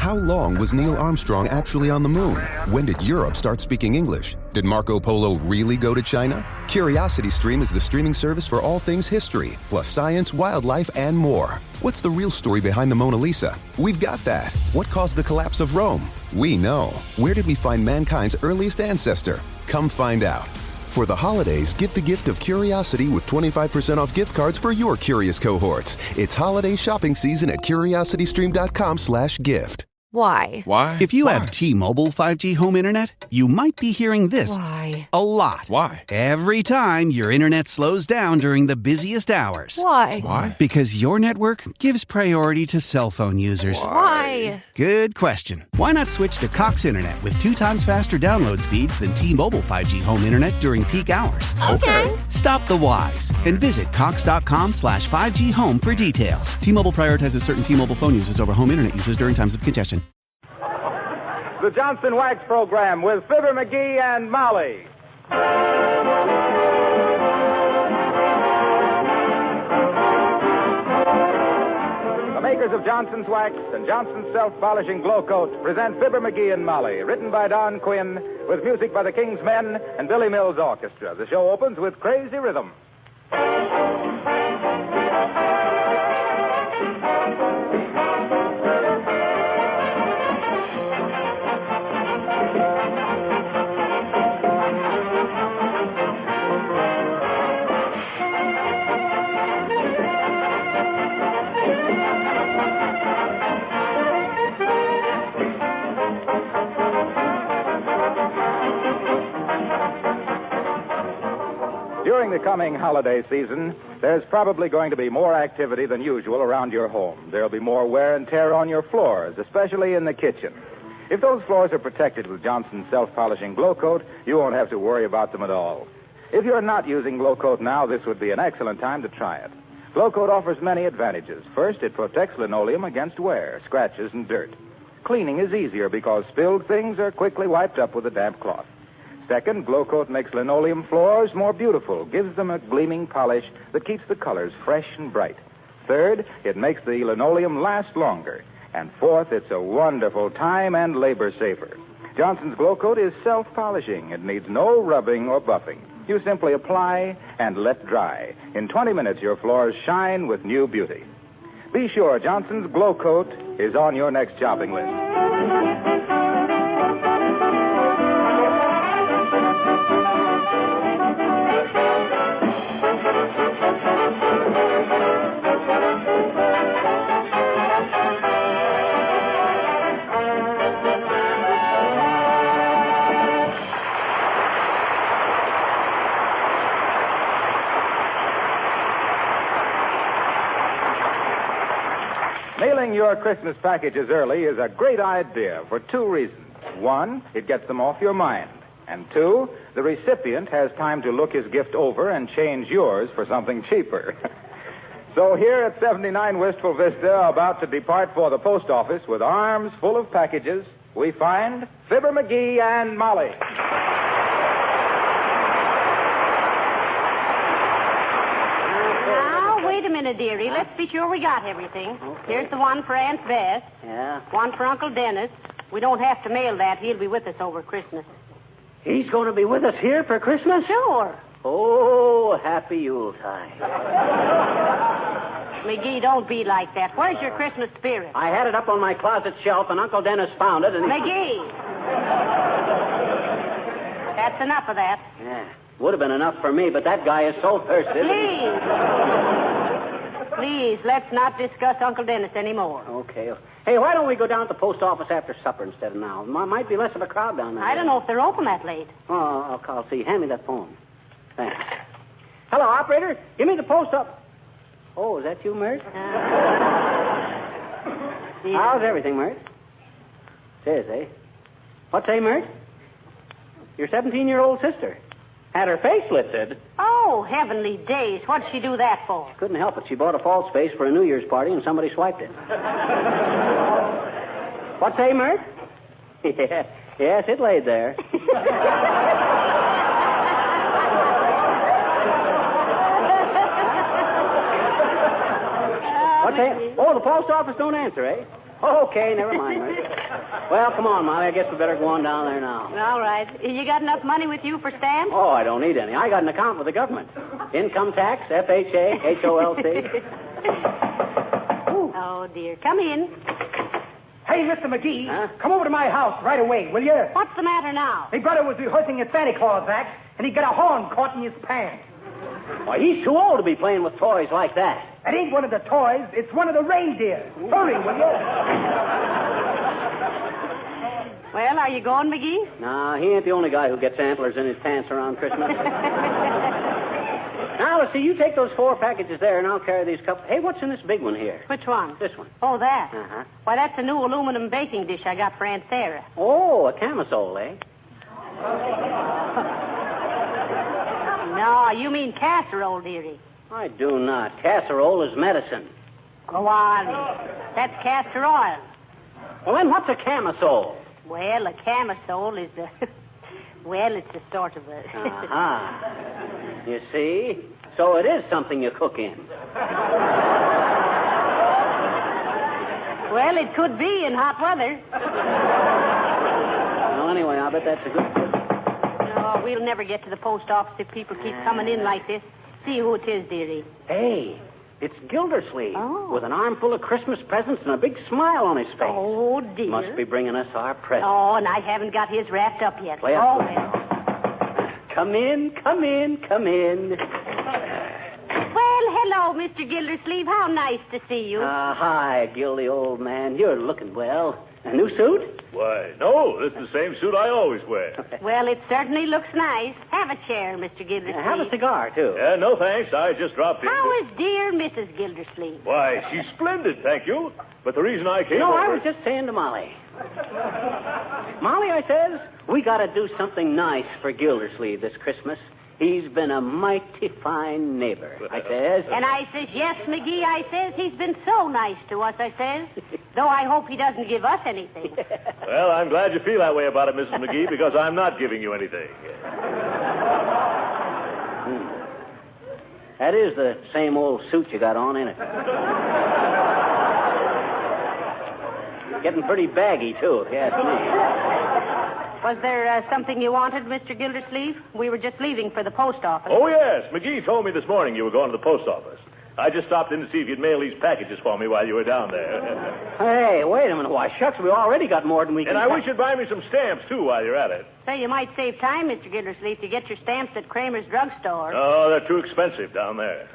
How long was Neil Armstrong actually on the moon? When did Europe start speaking English? Did Marco Polo really go to China? CuriosityStream is the streaming service for all things history, plus science, wildlife, and more. What's the real story behind the Mona Lisa? We've got that. What caused the collapse of Rome? We know. Where did we find mankind's earliest ancestor? Come find out. For the holidays, give the gift of curiosity with 25% off gift cards for your curious cohorts. It's holiday shopping season at curiositystream.com/gift. Why? Why? If you have T-Mobile 5G home internet, you might be hearing this Why? a lot. Why? Every time your internet slows down during the busiest hours. Why? Why? Because your network gives priority to cell phone users. Why? Good question. Why not switch to Cox Internet with 2 times faster download speeds than T-Mobile 5G home internet during peak hours? Okay. Stop the whys and visit cox.com/5G home for details. T-Mobile prioritizes certain T-Mobile phone users over home internet users during times of congestion. The Johnson Wax Program with Fibber McGee and Molly. The makers of Johnson's Wax and Johnson's Self-Polishing Glow Coat present Fibber McGee and Molly, written by Don Quinn, with music by the King's Men and Billy Mills Orchestra. The show opens with Crazy Rhythm. During the coming holiday season, there's probably going to be more activity than usual around your home. There'll be more wear and tear on your floors, especially in the kitchen. If those floors are protected with Johnson's Self-Polishing Glow Coat, you won't have to worry about them at all. If you're not using Glow Coat now, this would be an excellent time to try it. Glow Coat offers many advantages. First, it protects linoleum against wear, scratches, and dirt. Cleaning is easier because spilled things are quickly wiped up with a damp cloth. Second, Glow Coat makes linoleum floors more beautiful, gives them a gleaming polish that keeps the colors fresh and bright. Third, it makes the linoleum last longer. And fourth, it's a wonderful time and labor saver. Johnson's Glow Coat is self-polishing. It needs no rubbing or buffing. You simply apply and let dry. In 20 minutes, your floors shine with new beauty. Be sure Johnson's Glow Coat is on your next shopping list. Mailing your Christmas packages early is a great idea for 2 reasons. 1, it gets them off your mind. And 2, the recipient has time to look his gift over and change yours for something cheaper. So here at 79 Wistful Vista, about to depart for the post office with arms full of packages, we find Fibber McGee and Molly. Wait a minute, dearie. Let's be sure we got everything. Okay. Here's the one for Aunt Bess. Yeah. One for Uncle Dennis. We don't have to mail that. He'll be with us over Christmas. He's going to be with us here for Christmas? Sure. Oh, happy Yuletide. McGee, don't be like that. Where's your Christmas spirit? I had it up on my closet shelf, and Uncle Dennis found it, and... McGee! That's enough of that. Yeah. Would have been enough for me, but that guy is so thirsty. Please, let's not discuss Uncle Dennis anymore. Okay. Hey, why don't we go down to the post office after supper instead of now? Might be less of a crowd down there. I don't know if they're open that late. Oh, I'll call. See, hand me that phone. Thanks. Hello, operator. Give me the post office. Oh, is that you, Mert? How's everything, Mert? It is, eh? What say, Mert? Your 17-year-old sister. Had her face lifted. Oh, heavenly days. What did she do that for? Couldn't help it. She bought a false face for a New Year's party, and somebody swiped it. What say, Mert? Yes, it laid there. What say? Oh, the post office don't answer, eh? Okay, never mind, Mert. Well, come on, Molly. I guess we better go on down there now. All right. You got enough money with you for stamps? Oh, I don't need any. I got an account with the government. Income tax, FHA, HOLC. Oh, dear. Come in. Hey, Mr. McGee, Huh? come over to my house right away, will you? What's the matter now? My brother was rehearsing a Santa Claus act, and he got a horn caught in his pants. Why, he's too old to be playing with toys like that. That ain't one of the toys. It's one of the reindeer. Hurry, will you? Well, are you going, McGee? Nah, he ain't the only guy who gets antlers in his pants around Christmas. Now, let's see, you take those 4 packages there, and I'll carry these cups. Hey, what's in this big one here? Which one? This one. Oh, that. Uh-huh. Why, that's a new aluminum baking dish I got for Aunt Sarah. Oh, a camisole, eh? No, you mean casserole, dearie. I do not. Casserole is medicine. Go on. That's castor oil. Well, then what's a camisole? Well, a camisole is a... Well, it's a sort of a... Uh-huh. You see? So it is something you cook in. Well, it could be in hot weather. Well, anyway, I bet that's a good... No, we'll never get to the post office if people keep coming in like this. See who it is, dearie. Hey, it's Gildersleeve. Oh. With an armful of Christmas presents and a big smile on his face. Oh, dear. Must be bringing us our presents. Oh, and I haven't got his wrapped up yet. Play oh, up. well. Come in, come in, come in. Well, hello, Mr. Gildersleeve. How nice to see you. Hi, Gildy, old man. You're looking well. A new suit? Why, no, this is the same suit I always wear. Well, it certainly looks nice. Have a chair, Mr. Gildersleeve. Have a cigar, too. Yeah, no thanks. I just dropped in. How is dear Mrs. Gildersleeve? Why, she's splendid, thank you. But the reason I came You know, over... I was just saying to Molly. Molly, I says, we got to do something nice for Gildersleeve this Christmas. He's been a mighty fine neighbor, I says. And I says, yes, McGee, I says, he's been so nice to us, I says. Though I hope he doesn't give us anything. Well, I'm glad you feel that way about it, Mrs. McGee, because I'm not giving you anything. That is the same old suit you got on, ain't it? Getting pretty baggy, too, if you ask me. Was there something you wanted, Mr. Gildersleeve? We were just leaving for the post office. Oh, yes. McGee told me this morning you were going to the post office. I just stopped in to see if you'd mail these packages for me while you were down there. Hey, wait a minute. Why, shucks, we already got more than we can... And I wish you'd buy me some stamps, too, while you're at it. Say, you might save time, Mr. Gildersleeve, to get your stamps at Kramer's drugstore. Oh, they're too expensive down there.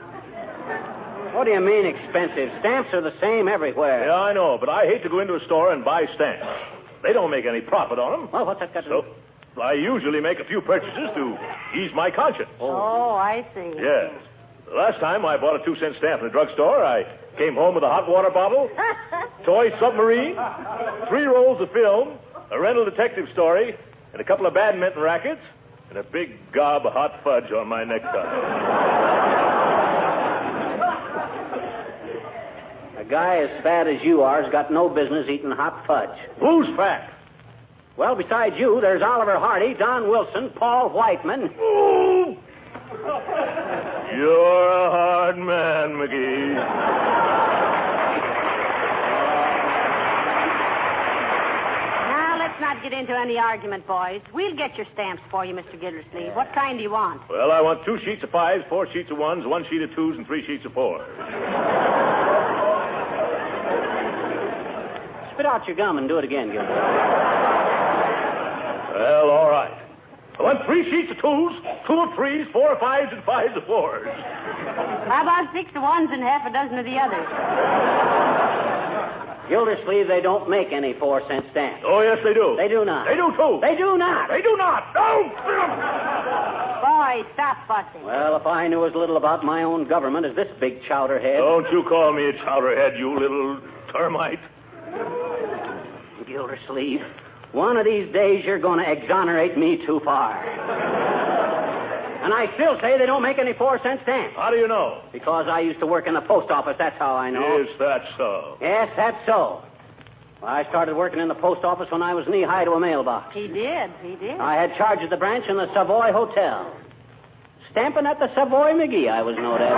What do you mean expensive? Stamps are the same everywhere. Yeah, I know, but I hate to go into a store and buy stamps. They don't make any profit on them. Well, what's that got to do? So I usually make a few purchases to ease my conscience. Oh, I see. Yes. The last time I bought a 2-cent stamp in a drugstore, I came home with a hot water bottle, toy submarine, 3 rolls of film, a rental detective story, and a couple of badminton rackets, and a big gob of hot fudge on my necktie. A guy as fat as you are's got no business eating hot fudge. Who's fat? Well, besides you, there's Oliver Hardy, Don Wilson, Paul Whiteman. Ooh! You're a hard man, McGee. Now, let's not get into any argument, boys. We'll get your stamps for you, Mr. Gildersleeve. What kind do you want? Well, I want 2 sheets of 5s, 4 sheets of 1s, 1 sheet of 2s, and 3 sheets of 4s. Spit out your gum and do it again, Gilbert. Well, all right. I want 3 sheets of 2s, 2 of 3s, 4 of 5s, and 5 of 4s. How about 6 of 1s and half a dozen of the others? Gildersleeve, they don't make any 4-cent stamps. Oh, yes, they do. They do not. They do, too. They do not. They do not. No! Boys, stop fussing. Well, if I knew as little about my own government as this big chowderhead. Don't you call me a chowderhead, you little termite. Gildersleeve, one of these days you're going to exonerate me too far. And I still say they don't make any 4-cent stamps. How do you know? Because I used to work in the post office, that's how I know. Is that so? Yes, that's so. Well, I started working in the post office when I was knee-high to a mailbox. He did. I had charge of the branch in the Savoy Hotel. Stamping at the Savoy McGee, I was known as.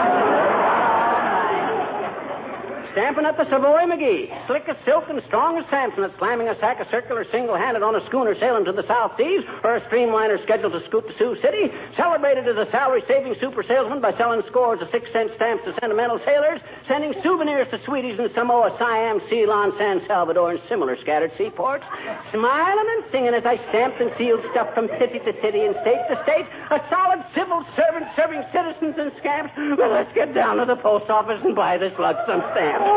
stamping at the Savoy McGee. Slick as silk and strong as Samson at slamming a sack of circular single-handed on a schooner sailing to the South Seas or a streamliner scheduled to scoot to Sioux City. Celebrated as a salary-saving super salesman by selling scores of 6-cent stamps to sentimental sailors, sending souvenirs to sweeties in Samoa, Siam, Ceylon, San Salvador, and similar scattered seaports. Smiling and singing as I stamped and sealed stuff from city to city and state to state. A solid civil servant serving citizens and scamps. Well, let's get down to the post office and buy this lug some stamps.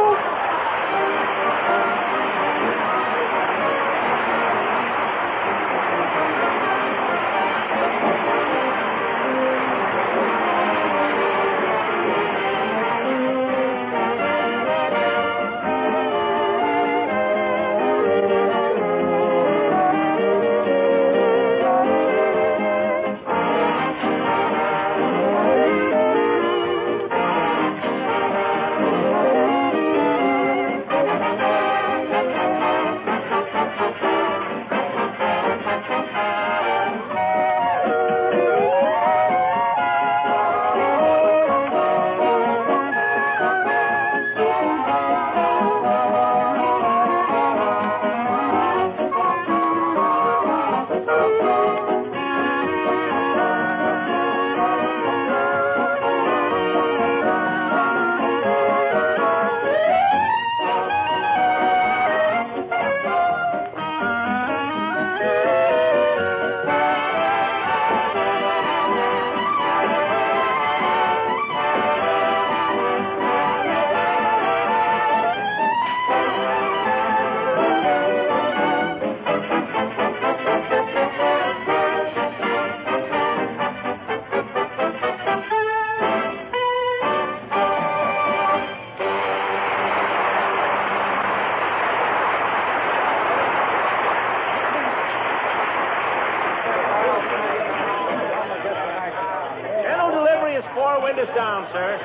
Windows down, sir.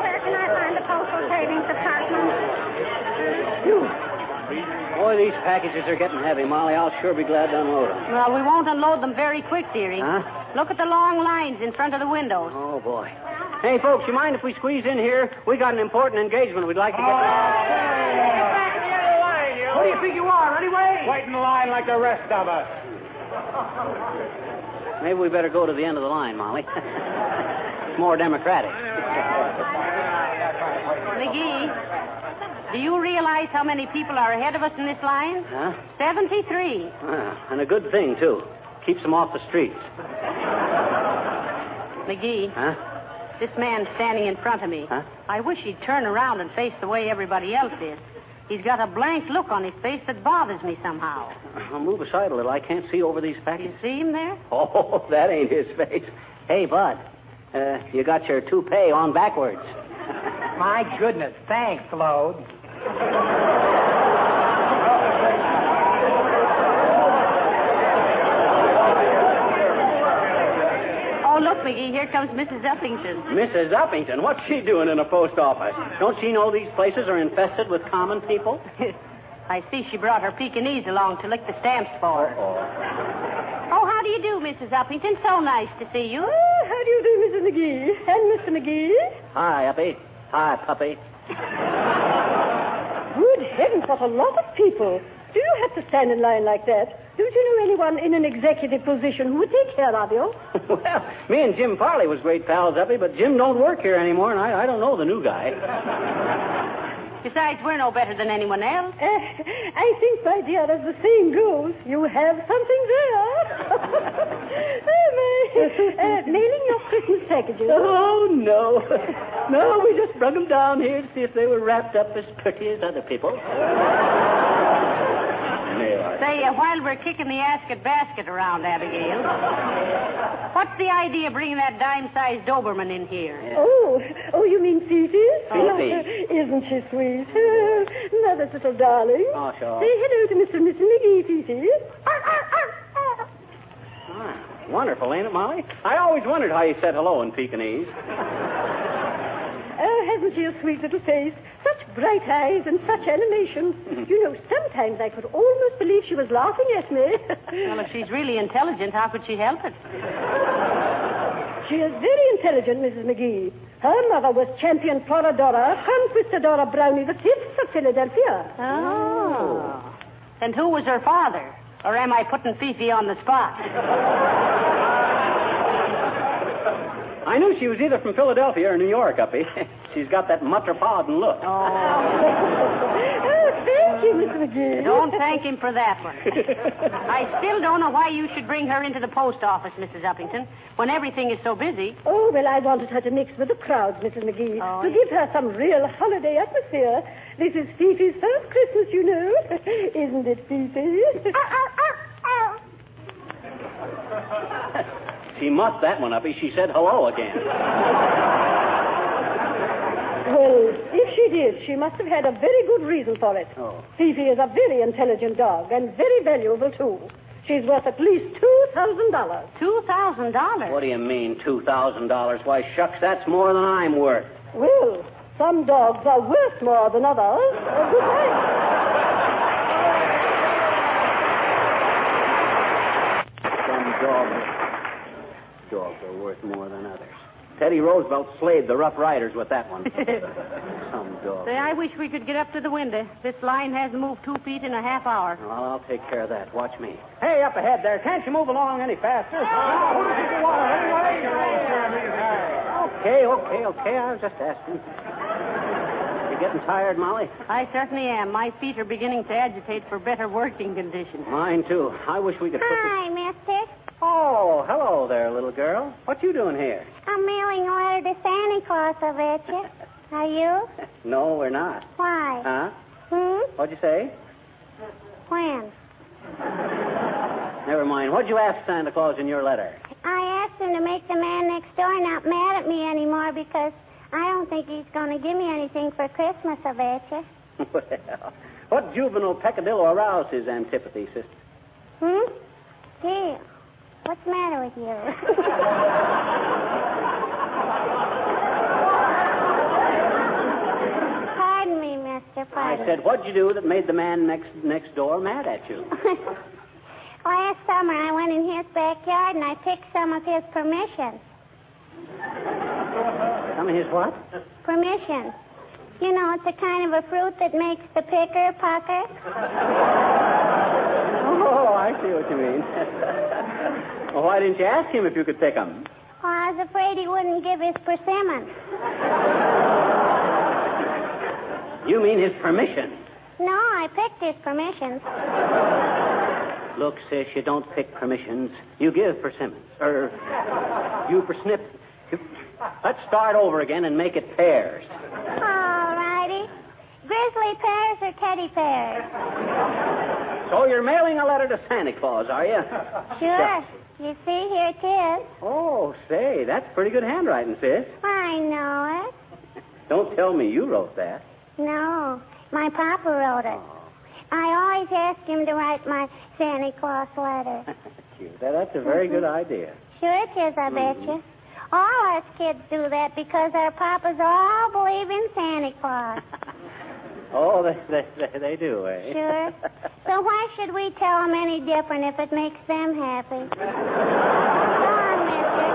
Where can I find the postal savings department? Boy, these packages are getting heavy, Molly. I'll sure be glad to unload them. Well, we won't unload them very quick, dearie. Huh? Look at the long lines in front of the windows. Oh, boy. Hey, folks, you mind if we squeeze in here? We got an important engagement we'd like to get to. Who do you think you are, anyway? Wait in line like the rest of us. Maybe we better go to the end of the line, Molly. It's more democratic. McGee, do you realize how many people are ahead of us in this line? Huh? 73. And a good thing, too. Keeps them off the streets. McGee. Huh? This man standing in front of me. Huh? I wish he'd turn around and face the way everybody else is. He's got a blank look on his face that bothers me somehow. I'll move aside a little. I can't see over these packages. You see him there? Oh, that ain't his face. Hey, Bud, you got your toupee on backwards. My goodness. Thanks, Lode. Oh, look, McGee, here comes Mrs. Uppington. Mrs. Uppington? What's she doing in a post office? Don't she know these places are infested with common people? I see she brought her Pekingese along to lick the stamps for her. Oh, how do you do, Mrs. Uppington? So nice to see you. Oh, how do you do, Mrs. McGee? And Mr. McGee? Hi, Uppy. Hi, puppy. Good heavens, what a lot of people. Do you have to stand in line like that? Don't you know anyone in an executive position who would take care of you? Well, me and Jim Farley was great pals, Uppy, but Jim don't work here anymore, and I don't know the new guy. Besides, we're no better than anyone else. I think, my dear, as the saying goes, you have something there. Mailing your Christmas packages. Oh, no. No, we just brought them down here to see if they were wrapped up as pretty as other people. Say, while we're kicking the basket around, Abigail, what's the idea of bringing that dime-sized Doberman in here? Yeah. Oh, you mean Fifi? Fifi. Isn't she sweet? Mother's little darling. Oh, sure. Say hello to Mr. and Mrs. McGee, Fifi. Wonderful, ain't it, Molly? I always wondered how you said hello in Pekingese. Oh, hasn't she a sweet little face? Such bright eyes and such animation. You know, sometimes I could almost believe she was laughing at me. Well, if she's really intelligent, how could she help it? She is very intelligent, Mrs. McGee. Her mother was champion Floridora, conquistadora Brownie the Fifth of Philadelphia. Oh. And who was her father? Or am I putting Fifi on the spot? I knew she was either from Philadelphia or New York, Uppy. She's got that metropolitan look. Oh, thank you, Miss McGee. Don't thank him for that one. I still don't know why you should bring her into the post office, Mrs. Uppington, when everything is so busy. Oh, well, I wanted her to mix with the crowds, Mrs. McGee, to give her some real holiday atmosphere. This is Fifi's first Christmas, you know. Isn't it, Fifi? She muffed that one, Uppy. She said hello again. Well, if she did, she must have had a very good reason for it. Oh. Fifi is a very intelligent dog and very valuable, too. She's worth at least $2,000. $2,000? What do you mean, $2,000? Why, shucks, that's more than I'm worth. Well, some dogs are worth more than others. Good night. Some dogs are worth more than others. Teddy Roosevelt slayed the Rough Riders with that one. Some dogs. Say, I wish we could get up to the window. This line hasn't moved 2 feet in a half hour. Well, I'll take care of that. Watch me. Hey, up ahead there. Can't you move along any faster? Okay. I was just asking. You getting tired, Molly? I certainly am. My feet are beginning to agitate for better working conditions. Mine, too. I wish we could put this... Hi, mister. Oh, hello there, little girl. What you doing here? I'm mailing a letter to Santa Claus, I bet you. Are you? No, we're not. Why? Huh? What'd you say? When? Never mind. What'd you ask Santa Claus in your letter? I asked him to make the man next door not mad at me anymore because I don't think he's going to give me anything for Christmas, I bet you. Well, what juvenile peccadillo aroused his antipathy, sister? Gee, what's the matter with you? Pardon me, mister. Pardon. I said, what'd you do that made the man next door mad at you? Last summer, I went in his backyard and I picked some of his permissions. Some of his what? Permission. You know, it's a kind of a fruit that makes the picker pucker. Oh, I see what you mean. Well, why didn't you ask him if you could pick them? Oh, I was afraid he wouldn't give his persimmon. You mean his permission? No, I picked his permissions. Look, sis, you don't pick permissions. You give persimmons. You persnip. Let's start over again and make it pears. All righty. Grizzly pears or teddy pears? So you're mailing a letter to Santa Claus, are you? Sure. You see, here it is. Oh, say, that's pretty good handwriting, sis. I know it. Don't tell me you wrote that. No, my papa wrote it. I always ask him to write my Santa Claus letter. Cute. That's a very good idea. Sure it is, I bet you. All us kids do that because our papas all believe in Santa Claus. Oh, they do, eh? Sure. So why should we tell them any different if it makes them happy? Go on, mister.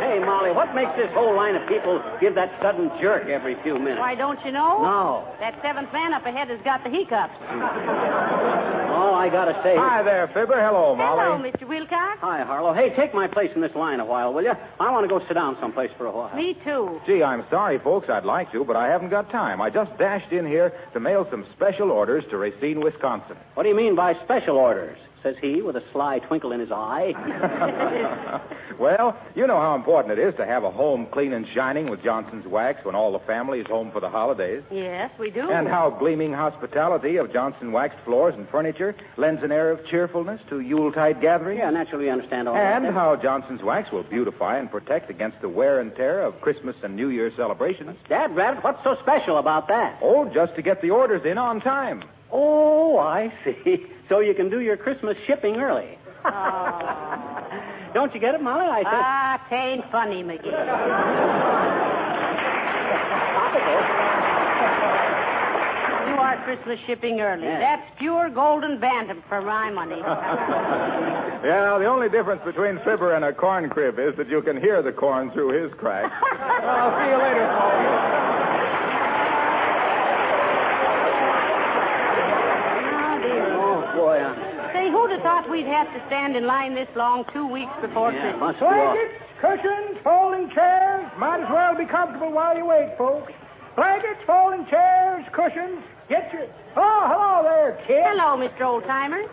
Hey, Molly, what makes this whole line of people give that sudden jerk every few minutes? Why, don't you know? No. That seventh man up ahead has got the hiccups. Oh, I gotta say... Hi there, Fibber. Hello, Molly. Hello, Mr. Wilcox. Hi, Harlow. Hey, take my place in this line a while, will you? I want to go sit down someplace for a while. Me too. Gee, I'm sorry, folks. I'd like to, but I haven't got time. I just dashed in here to mail some special orders to Racine, Wisconsin. What do you mean by special orders? Says he with a sly twinkle in his eye. Well, you know how important it is to have a home clean and shining with Johnson's Wax when all the family is home for the holidays. Yes, we do. And how gleaming hospitality of Johnson waxed floors and furniture lends an air of cheerfulness to Yuletide gatherings. Yeah, naturally we understand all that. And how Johnson's Wax will beautify and protect against the wear and tear of Christmas and New Year celebrations. Dad, Rabbit, what's so special about that? Oh, just to get the orders in on time. Oh, I see. So you can do your Christmas shipping early. Oh. Don't you get it, Molly? I said... T'ain't funny, McGee. do our Christmas shipping early. Yeah. That's pure golden bantam for my money. Yeah, the only difference between Fibber and a corn crib is that you can hear the corn through his crack. I'll see you later, folks. Boy, Say, who'd have thought we'd have to stand in line this long 2 weeks before Christmas? must be all. Blankets, cushions, folding chairs. Might as well be comfortable while you wait, folks. Blankets, folding chairs, cushions. Get your... Oh, hello there, kid. Hello, Mr. Oldtimer.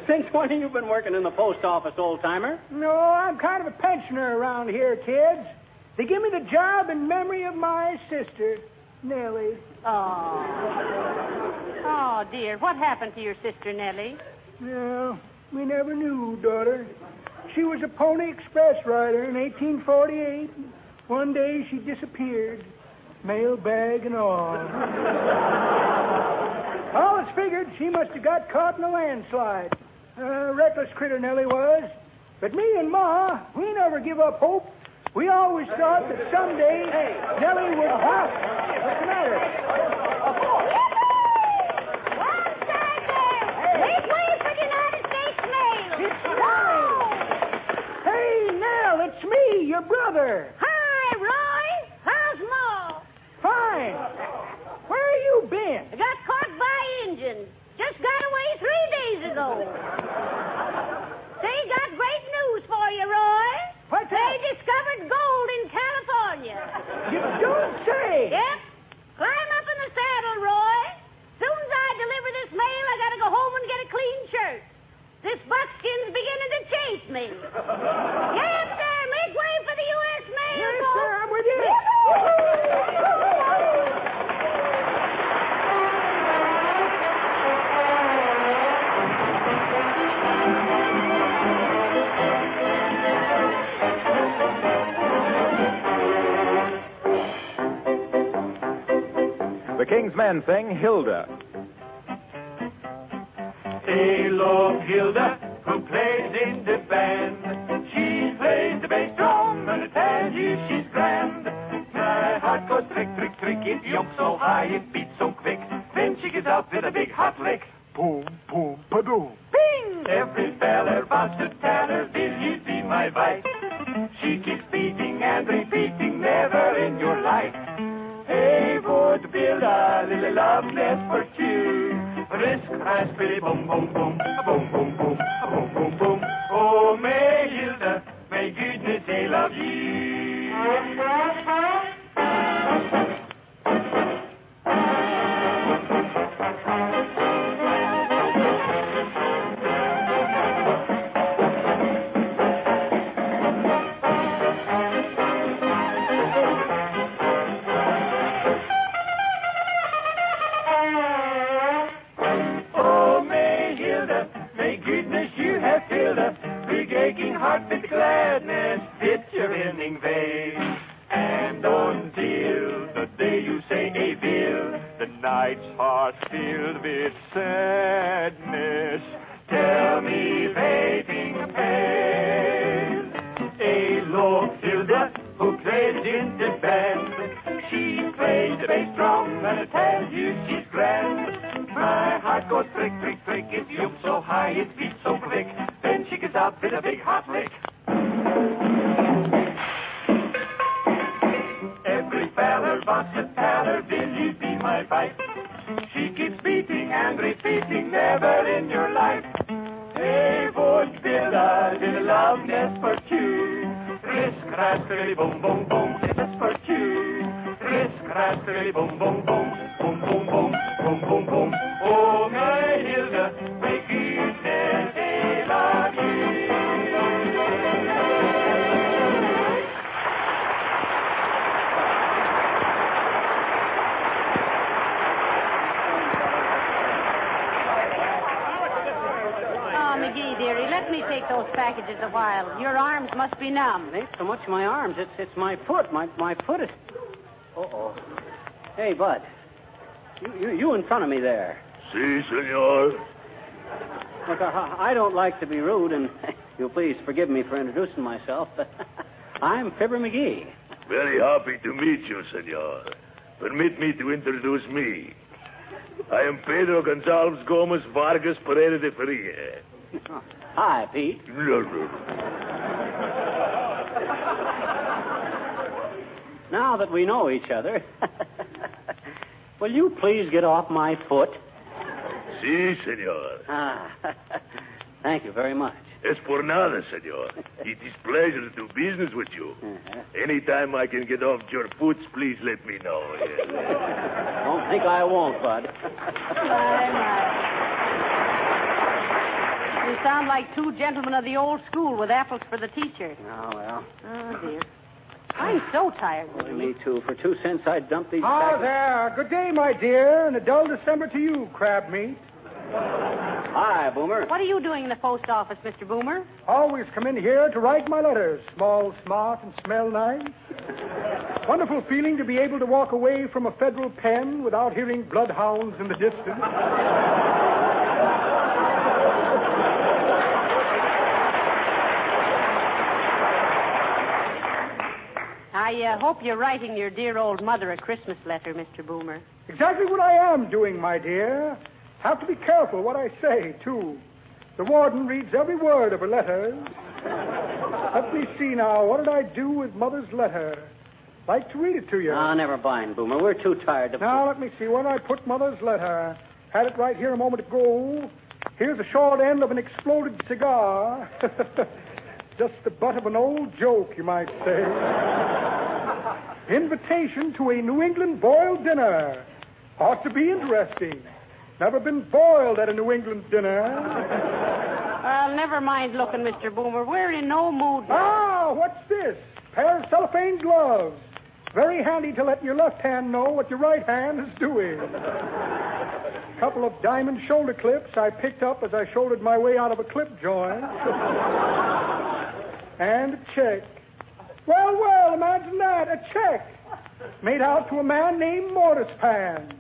Since when have you been working in the post office, old-timer? No, I'm kind of a pensioner around here, kids. They give me the job in memory of my sister, Nellie. Oh, dear. What happened to your sister, Nellie? No, we never knew, daughter. She was a Pony Express rider in 1848. One day she disappeared, mail bag and all. All it's figured she must have got caught in a landslide. Reckless critter Nellie was. But me and Ma, we never give up hope. We always thought that someday Nellie would... What's the matter? Make way for the United States mail. It's Nellie. Hey, Nell, it's me, your brother. Hi, Roy. How's Ma? Fine. Where you been? I got caught by Indians. Just got away 3 days ago. They got great news for you, Roy. What's They that? discovered gold in California. You don't say. Yep. Climb up in the saddle, Roy. Soon as I deliver this mail, I gotta go home and get a clean shirt. This buckskin's beginning to chase me. Yes, sir. Make way for the U.S. mail, Yes, folks. sir, I'm with you. The King's Men sing Hilda. Tale of Hilda, who plays in the band. She plays the bass drum, and I tell you she's grand. My heart goes trick, trick, trick, it yokes so high, it beats so quick. Then she gets out with a big hot lick. Boom, boom, ba-doom. Bing! Every feller wants to tell her, will you be my wife? She keeps beating and repeating, never in your life. Hey, would build a little love nest for two. Risk, raspberry, boom, boom, boom, boom, boom, boom, boom, boom, boom. Oh, may Hilda, may goodness they love you. Aching heart with gladness fits your winning vein. And until the day you say a will, the night's heart filled with sadness. Tell me, waiting pale, a low Hilda who plays in the band. She plays the bass drum and I tell you she's grand. My heart goes prick, prick, prick. It jumps so high, it beats so quick. Then she gets out with a big hot lick. Every feller wants to tell her, will you be my wife? She keeps beating and repeating, never in your life. Hey, would build a little love nest for two. Risk, raspberry, boom, boom, boom, just for two. Risk, raspberry, boom, boom, boom, boom, boom, boom, boom, boom, boom. Oh, my Hilda, may goodness they love you. Oh, McGee, dearie, let me take those packages a while. Your arms must be numb. It ain't so much my arms. It's my foot. My foot is... Uh-oh. Hey, Bud. You in front of me there. Si, senor. Look, I don't like to be rude, and you'll please forgive me for introducing myself, but I'm Fibber Very happy to meet you, senor. Permit me to introduce me. I am Pedro Gonzalez Gomez Vargas Pereira de Feria. Hi, Pete. Now that we know each other, will you please get off my foot? Si, senor. Thank you very much. Es por nada, senor. It is pleasure to do business with you. Anytime I can get off your foot, please let me know. Don't think I won't, bud. You sound like two gentlemen of the old school with apples for the teacher. Oh, well. Oh, dear. I'm so tired. Me too. For 2 cents, I'd dump these Ah, packets. there. Good day, my dear, and a dull December to you, crab meat. Hi, Boomer. What are you doing in the post office, Mr. Boomer? Always come in here to write my letters. Small, smart, and smell nice. Wonderful feeling to be able to walk away from a federal pen without hearing bloodhounds in the distance. I hope you're writing your dear old mother a Christmas letter, Mr. Boomer. Exactly what I am doing, my dear. Have to be careful what I say, too. The warden reads every word of her letters. Let me see now. What did I do with Mother's letter? Like to read it to you. Ah, never mind, Boomer. We're too tired to... Now, let me see. Where did I put Mother's letter? Had it right here a moment ago. Here's the short end of an exploded cigar. Just the butt of an old joke, you might say. Invitation to a New England boiled dinner. Ought to be interesting. Never been boiled at a New England dinner. Never mind looking, Mr. Boomer. We're in no mood now. Ah, what's this? Pair of cellophane gloves. Very handy to let your left hand know what your right hand is doing. Couple of diamond shoulder clips I picked up as I shouldered my way out of a clip joint. And a check. Well, imagine that. A check. Made out to a man named Mortis Pan.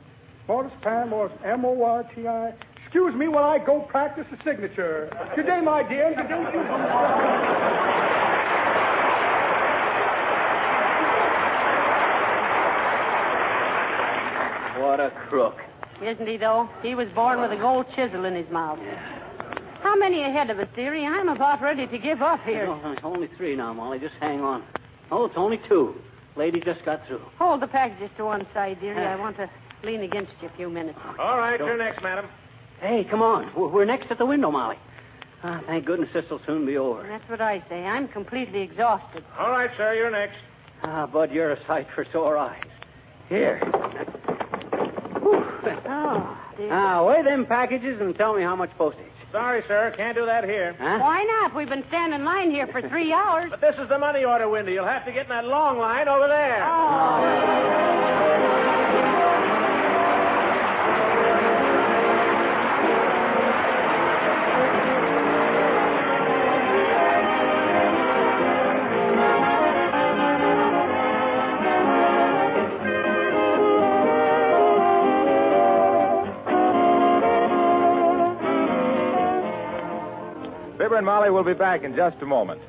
Mortis, M-O-R-T-I. Excuse me while I go practice the signature. Good day, my dear. Good day to you. What a crook. Isn't he, though? He was born with a gold chisel in his mouth. How many ahead of us, dearie? I'm about ready to give up here. No, only 3 now, Molly. Just hang on. Oh, it's only 2. Lady just got through. Hold the packages to one side, dearie. I want to lean against you a few minutes. All right, you're next, madam. Hey, come on. We're next at the window, Molly. Thank goodness this will soon be over. That's what I say. I'm completely exhausted. All right, sir, you're next. Bud, you're a sight for sore eyes. Here. Oh, dear. Now, weigh them packages and tell me how much postage. Sorry, sir, can't do that here. Huh? Why not? We've been standing in line here for 3 hours. But this is the money order window. You'll have to get in that long line over there. Fibber and Molly will be back in just a moment.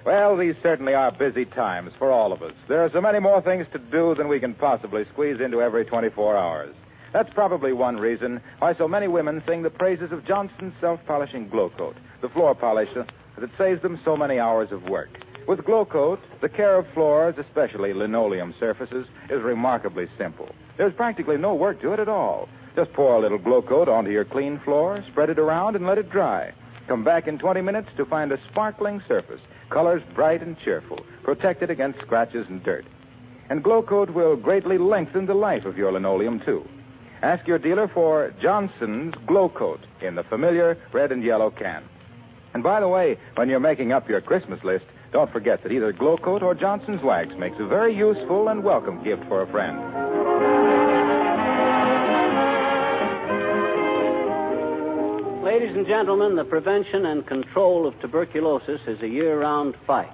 Well, these certainly are busy times for all of us. There are so many more things to do than we can possibly squeeze into every 24 hours. That's probably one reason why so many women sing the praises of Johnson's self-polishing Glow Coat, the floor polisher that saves them so many hours of work. With Glow Coat, the care of floors, especially linoleum surfaces, is remarkably simple. There's practically no work to it at all. Just pour a little Glow Coat onto your clean floor, spread it around, and let it dry. Come back in 20 minutes to find a sparkling surface, colors bright and cheerful, protected against scratches and dirt. And Glow Coat will greatly lengthen the life of your linoleum, too. Ask your dealer for Johnson's Glow Coat in the familiar red and yellow can. And by the way, when you're making up your Christmas list, don't forget that either Glow Coat or Johnson's Wax makes a very useful and welcome gift for a friend. Ladies and gentlemen, the prevention and control of tuberculosis is a year-round fight.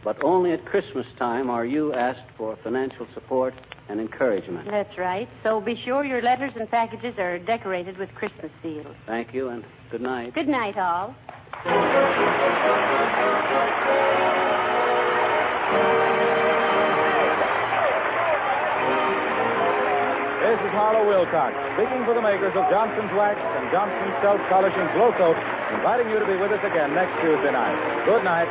But only at Christmas time are you asked for financial support and encouragement. That's right. So be sure your letters and packages are decorated with Christmas seals. Thank you, and good night. Good night, all. This is Harlow Wilcox, speaking for the makers of Johnson's Wax and Johnson's Self-Polishing Glow Coat, inviting you to be with us again next Tuesday night. Good night.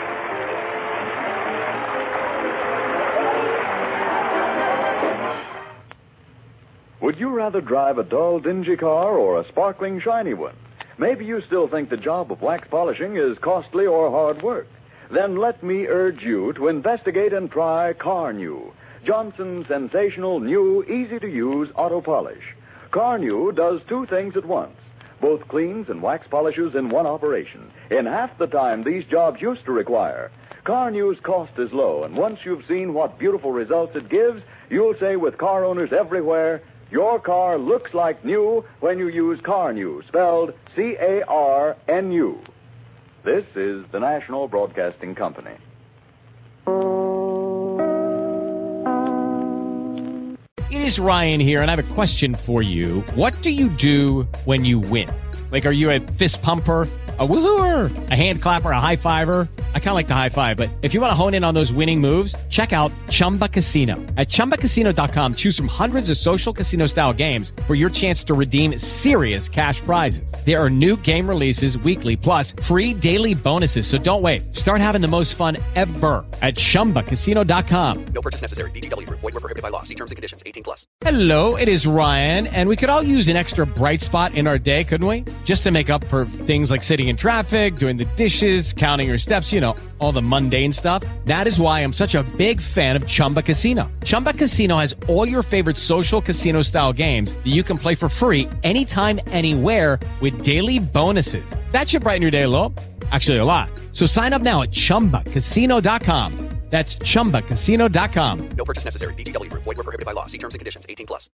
Would you rather drive a dull, dingy car or a sparkling, shiny one? Maybe you still think the job of wax polishing is costly or hard work. Then let me urge you to investigate and try Car New, Johnson's sensational, new, easy-to-use auto polish. Car New does two things at once. Both cleans and wax polishes in one operation, in half the time these jobs used to require. Car New's cost is low, and once you've seen what beautiful results it gives, you'll say with car owners everywhere, your car looks like new when you use Car New, spelled C-A-R-N-U. This is the National Broadcasting Company. It is Ryan here, and I have a question for you. What do you do when you win? Like, are you a fist pumper, a woo-hooer, a hand clapper, a high fiver? I kind of like the high five, but if you want to hone in on those winning moves, check out Chumba Casino. At ChumbaCasino.com, choose from hundreds of social casino-style games for your chance to redeem serious cash prizes. There are new game releases weekly, plus free daily bonuses. So don't wait. Start having the most fun ever at ChumbaCasino.com. No purchase necessary. VGW. Void where prohibited by law. See terms and conditions. 18+. Hello, it is Ryan, and we could all use an extra bright spot in our day, couldn't we? Just to make up for things like sitting in traffic, doing the dishes, counting your steps, you know, all the mundane stuff. That is why I'm such a big fan of Chumba Casino. Chumba Casino has all your favorite social casino-style games that you can play for free anytime, anywhere with daily bonuses. That should brighten your day a little. Actually, a lot. So sign up now at ChumbaCasino.com. That's ChumbaCasino.com. No purchase necessary. VGW. Void where prohibited by law. See terms and conditions. 18+.